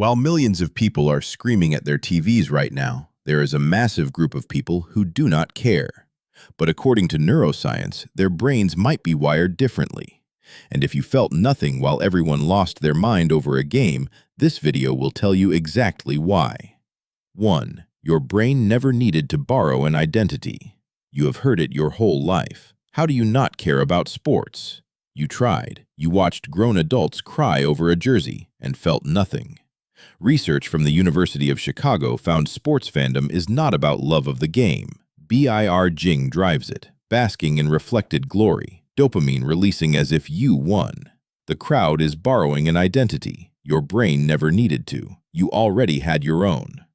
While millions of people are screaming at their TVs right now, there is a massive group of people who do not care. But according to neuroscience, their brains might be wired differently. And if you felt nothing while everyone lost their mind over a game, this video will tell you exactly why. 1. Your brain never needed to borrow an identity. You have heard it your whole life. How do you not care about sports? You tried. You watched grown adults cry over a jersey and felt nothing. Research from the University of Chicago found sports fandom is not about love of the game. BIRGing drives it, basking in reflected glory, dopamine releasing as if you won. The crowd is borrowing an identity. Your brain never needed to. You already had your own.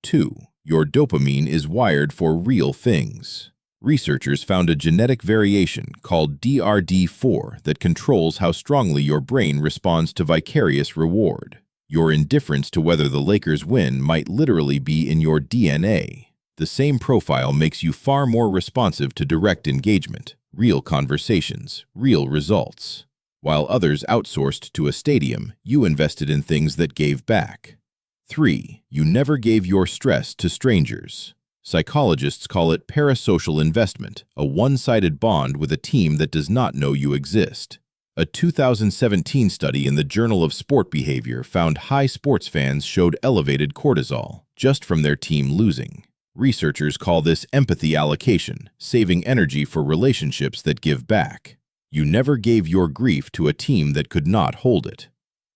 2. Your dopamine is wired for real things. Researchers found a genetic variation called DRD4 that controls how strongly your brain responds to vicarious reward. Your indifference to whether the Lakers win might literally be in your DNA. The same profile makes you far more responsive to direct engagement, real conversations, real results. While others outsourced to a stadium, you invested in things that gave back. 3. You never gave your stress to strangers. Psychologists call it parasocial investment, a one-sided bond with a team that does not know you exist. A 2017 study in the Journal of Sport Behavior found high sports fans showed elevated cortisol just from their team losing. Researchers call this empathy allocation, saving energy for relationships that give back. You never gave your grief to a team that could not hold it.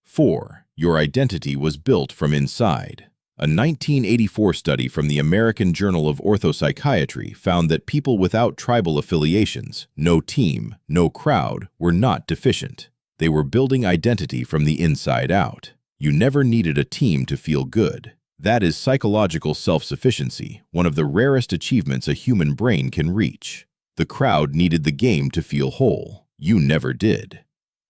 4. Your identity was built from inside. A 1984 study from the American Journal of Orthopsychiatry found that people without tribal affiliations, no team, no crowd, were not deficient. They were building identity from the inside out. You never needed a team to feel good. That is psychological self-sufficiency, one of the rarest achievements a human brain can reach. The crowd needed the game to feel whole. You never did.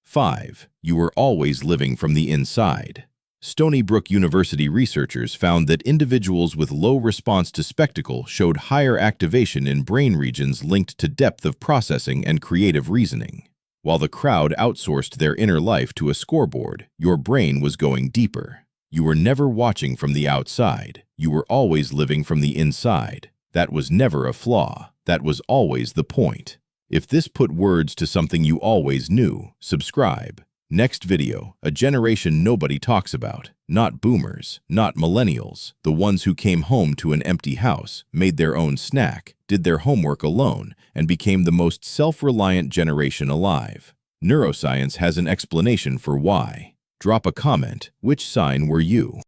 5. You were always living from the inside. Stony Brook University researchers found that individuals with low response to spectacle showed higher activation in brain regions linked to depth of processing and creative reasoning. While the crowd outsourced their inner life to a scoreboard, your brain was going deeper. You were never watching from the outside. You were always living from the inside. That was never a flaw. That was always the point. If this put words to something you always knew, subscribe. Next video, a generation nobody talks about. Not boomers, not millennials, the ones who came home to an empty house, made their own snack, did their homework alone, and became the most self-reliant generation alive. Neuroscience has an explanation for why. Drop a comment. Which sign were you?